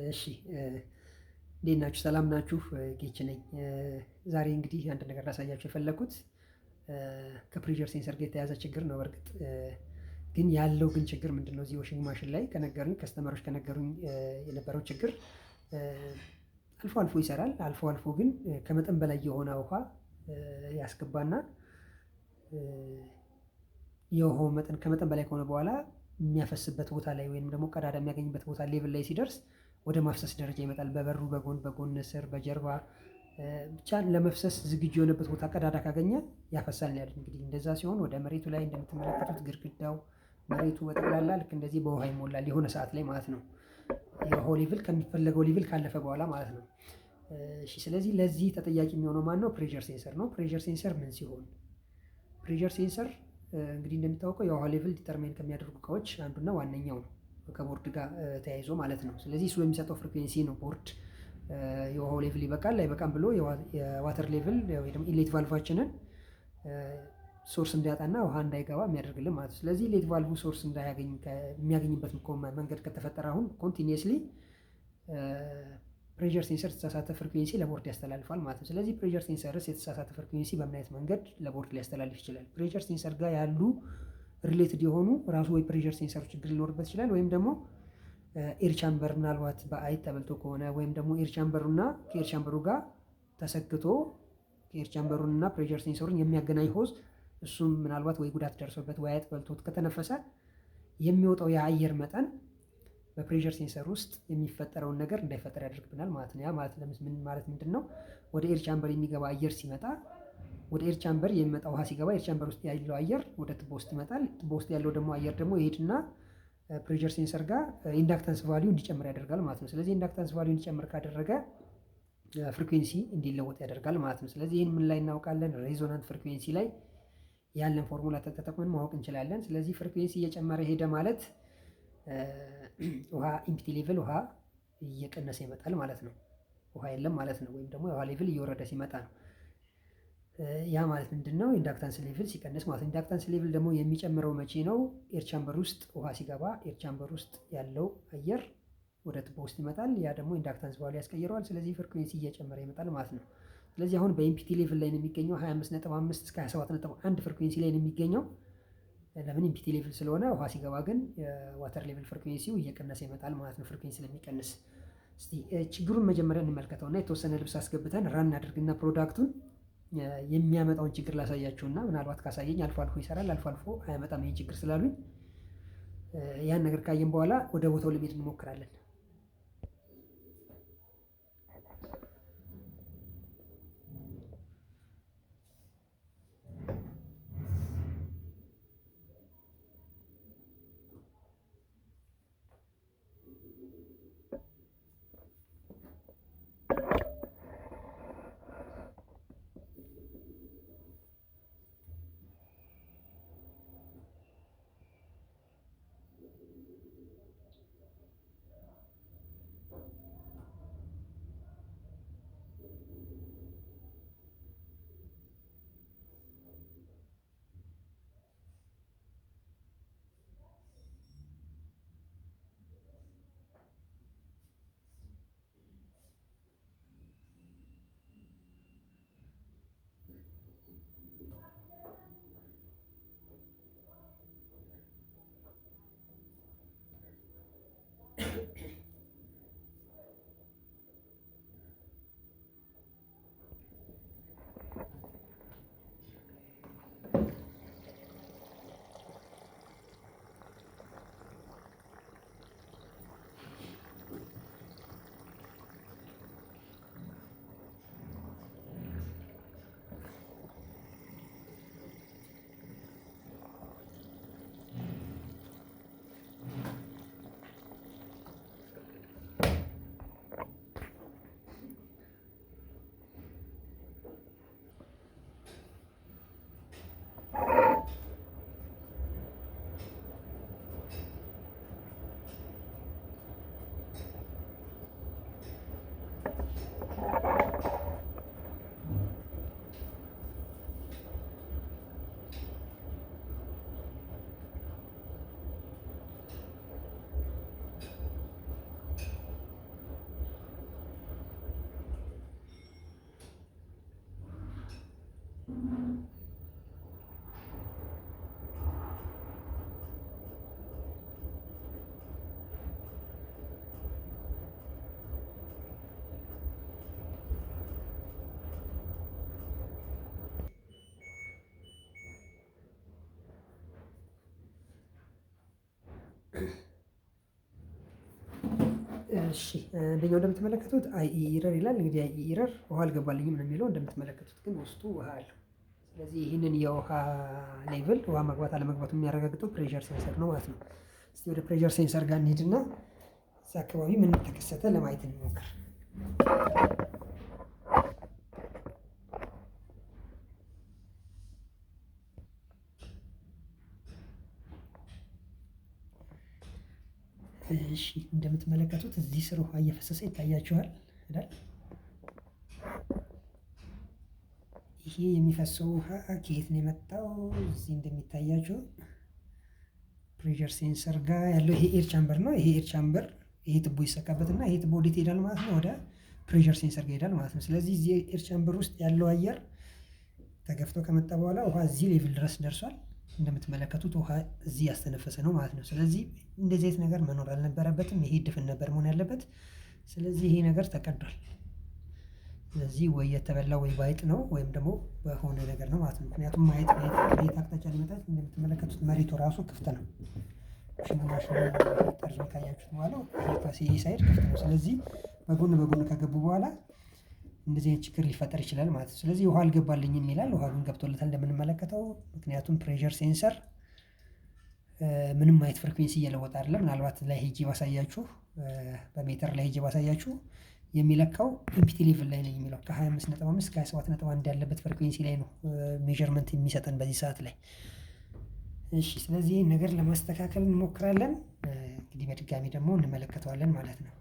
እሺ እንዴት ናችሁ? ሰላም ናችሁ? ጌች ነኝ። ዛሬ እንግዲህ አንድ ነገር ላሳያችሁ የፈለኩት ከፕሬዠር ሴንሰር ጋር የተያዘ ችግር ነው። በርግጥ ግን ያለው ግን ችግር ምንድነው? እዚህ ዋሽንግ ማሽን ላይ ከነገሩኝ ከስተመሮች ከነገሩኝ የነበረው ችግር አልፎ አልፎ ይሰራል። አልፎ አልፎ ግን ከመጠን በላይ የሆነ ውሃ ያስገባና የውሃው መጠን ከመጠን በላይ ከሆነ በኋላ የሚያፈስበት ቦታ ላይ ወይም ደግሞ ቀዳዳ የሚያገኝበት ቦታ ሌቭል ላይ ሲደርስ ወደ ማፍሰስ ደረጃ ይመጣል። በበሩ በጎን ስር በጀርባ ብቻ ለመፍሰስ ዝግጁ የሆነበት ቦታ ቀዳዳ ካገኘ ያፈሳል ነው ያሉት። እንግዲህ እንደዛ ሲሆን ወደ መሬቱ ላይ እንደምትመለከቱት ግድግዳው መሬቱ በጠቅላላ ልክ እንደዚህ በውሃ ይሞላል የሆነ ሰዓት ላይ ማለት ነው። የውሃው ሌቭል ከሚፈለገው ሌቭል ካለፈ በኋላ ማለት ነው። እሺ ስለዚህ ለዚህ ተጠያቂ የሚሆነው ማን ነው? ፕሬዠር ሴንሰር ነው። ፕሬዠር ሴንሰር ምን ሲሆን ፕሬዠር ሴንሰር እንግዲህ እንደሚታወቀው የውሃ ሌቭል ዲተርማይን ከሚያደርጉ እቃዎች አንዱና ዋነኛው ነው፣ ከቦርድ ጋር ተያይዞ ማለት ነው። ስለዚህ እሱ የሚሰጠው ፍሪኩዌንሲ ነው ቦርድ የውሃው ሌቭል ይበቃል አይበቃም ብሎ የዋተር ሌቭል ወይ ደግሞ ኢንሌት ቫልቫችንን ሶርስ እንዲያጣና ውሃ እንዳይገባ የሚያደርግልን ማለት ነው። ስለዚህ ኢንሌት ቫልቭ ሶርስ እንዳያገኝ የሚያገኝበት መንገድ ከተፈጠረ አሁን ኮንቲኒየስሊ ፕሬዠር ሴንሰር የተሳሳተ ፍሪኩዌንሲ ለቦርድ ያስተላልፋል ማለት ነው። ስለዚህ ፕሬዠር ሴንሰርስ የተሳሳተ ፍሪኩዌንሲ በምን አይነት መንገድ ለቦርድ ሊያስተላልፍ ይችላል? ፕሬዠር ሴንሰር ጋር ያሉ ሪሌትድ የሆኑ ራሱ ወይ ፕሬዠር ሴንሰሩ ችግር ሊኖርበት ይችላል፣ ወይም ደግሞ ኤር ቻምበር ምናልባት በአይት ተበልቶ ከሆነ ወይም ደግሞ ኤር ቻምበሩና ከኤር ቻምበሩ ጋር ተሰክቶ ከኤር ቻምበሩንና ፕሬዠር ሴንሰሩን የሚያገናኝ ሆዝ እሱም ምናልባት ወይ ጉዳት ደርሶበት ወይ አይጥ በልቶት ከተነፈሰ የሚወጣው የአየር መጠን በፕሬዠር ሴንሰር ውስጥ የሚፈጠረውን ነገር እንዳይፈጠር ያደርግብናል ማለት ነው። ያ ማለት ምን ማለት ምንድን ነው? ወደ ኤር ቻምበር የሚገባ አየር ሲመጣ ወደ ኤር ቻምበር የሚመጣ ውሃ ሲገባ ኤር ቻምበር ውስጥ ያለው አየር ወደ ቱቦ ውስጥ ይመጣል። ቱቦ ውስጥ ያለው ደግሞ አየር ደግሞ ይሄድና ፕሬዠር ሴንሰር ጋር ኢንዳክታንስ ቫልዩ እንዲጨምር ያደርጋል ማለት ነው። ስለዚህ ኢንዳክታንስ ቫልዩ እንዲጨምር ካደረገ ፍሪኩዌንሲ እንዲለወጥ ያደርጋል ማለት ነው። ስለዚህ ይህን ምን ላይ እናውቃለን? ሬዞናንት ፍሪኩዌንሲ ላይ ያለን ፎርሙላ ተጠቅመን ማወቅ እንችላለን። ስለዚህ ፍሪኩዌንሲ እየጨመረ ሄደ ማለት ውሃ ኢምፕቲ ሌቭል ውሃ እየቀነሰ ይመጣል ማለት ነው። ውሃ የለም ማለት ነው። ወይም ደግሞ የውሃ ሌቭል እየወረደ ሲመጣ ነው። ያ ማለት ምንድን ነው? ኢንዳክታንስ ሌቭል ሲቀንስ ማለት ነው። ኢንዳክታንስ ሌቭል ደግሞ የሚጨምረው መቼ ነው? ኤር ቻምበር ውስጥ ውሃ ሲገባ ኤር ቻምበር ውስጥ ያለው አየር ወደ ቱቦ ውስጥ ይመጣል። ያ ደግሞ ኢንዳክታንስ ቫልዩ ያስቀይረዋል። ስለዚህ ፍሪኩዌንሲ እየጨመረ ይመጣል ማለት ነው። ስለዚህ አሁን በኢምፒቲ ሌቭል ላይ ነው የሚገኘው 25.5 እስከ 27.1 ፍሪኩዌንሲ ላይ ነው የሚገኘው። ለምን? ኢምፒቲ ሌቭል ስለሆነ። ውሃ ሲገባ ግን የዋተር ሌቭል ፍሪኩዌንሲው እየቀነሰ ይመጣል ማለት ነው። ፍሪኩዌንሲ ስለሚቀንስ እስቲ ችግሩን መጀመሪያ እንመልከተውና የተወሰነ ልብስ አስገብተን ራን እናድርግና ፕሮዳክቱን የሚያመጣውን ችግር ላሳያችሁና ምናልባት ካሳየኝ አልፎ አልፎ ይሰራል አልፎ አልፎ አያመጣም ይሄን ችግር ስላሉኝ ያን ነገር ካየን በኋላ ወደ ቦታው ለመሄድ እንሞክራለን። እሺ አንደኛው እንደምትመለከቱት አይ ኢረር ይላል። እንግዲህ አይ ኢረር ውሃ አልገባልኝም ነው የሚለው። እንደምትመለከቱት ግን ውስጡ ውሃ አለው። ስለዚህ ይህንን የውሃ ሌቭል ውሃ መግባት አለመግባቱ የሚያረጋግጠው ፕሬሸር ሴንሰር ነው ማለት ነው። እስቲ ወደ ፕሬሸር ሴንሰር ጋር እንሂድና እዛ አካባቢ ምን ተከሰተ ለማየት እንሞክር። እሺ እንደምትመለከቱት እዚህ ስር ውሃ እየፈሰሰ ይታያችኋል አይደል? ይሄ የሚፈሰው ውሃ ከየት ነው የመጣው? እዚህ እንደሚታያችሁ ፕሬሸር ሴንሰር ጋር ያለው ይሄ ኤር ቻምበር ነው። ይሄ ኤር ቻምበር ይሄ ትቦ ይሰካበትና ይሄ ትቦ ወዴት ይሄዳል ማለት ነው? ወደ ፕሬሸር ሴንሰር ጋር ይሄዳል ማለት ነው። ስለዚህ እዚህ ኤር ቻምበር ውስጥ ያለው አየር ተገፍቶ ከመጣ በኋላ ውሃ እዚህ ሌቭል ድረስ ደርሷል። እንደምትመለከቱት ውሃ እዚህ ያስተነፈሰ ነው ማለት ነው። ስለዚህ እንደዚህ አይነት ነገር መኖር አልነበረበትም። ይሄ ድፍን ነበር መሆን ያለበት። ስለዚህ ይሄ ነገር ተቀዷል። ስለዚህ ወይ የተበላ ወይ ባይጥ ነው ወይም ደግሞ በሆነ ነገር ነው ማለት ነው። ምክንያቱም ማየት አቅጣጫ ሊመጣ እንደምትመለከቱት መሬቱ ራሱ ክፍት ነው። ሽሙና ጠርዝ ካያችሁት በኋላ ይሄ ሳይድ ክፍት ነው። ስለዚህ በጎን ከገቡ በኋላ እንደዚህ አይነት ችግር ሊፈጠር ይችላል ማለት ነው። ስለዚህ ውሃ አልገባልኝም ይላል። ውሃ ግን ገብቶለታል እንደምንመለከተው። ምክንያቱም ፕሬሸር ሴንሰር ምንም አይነት ፍሪኩዌንሲ እየለወጠ አይደለም። ምናልባት ላይ ሄጄ ባሳያችሁ በሜትር ላይ ሄጄ ባሳያችሁ የሚለካው ኢምፒቲ ሌቭል ላይ ነው የሚለው ከ25.5 እስከ 27.1 ያለበት ፍሪኩዌንሲ ላይ ነው ሜዠርመንት የሚሰጠን በዚህ ሰዓት ላይ። እሺ ስለዚህ ይህን ነገር ለማስተካከል እንሞክራለን። እንግዲህ በድጋሚ ደግሞ እንመለከተዋለን ማለት ነው።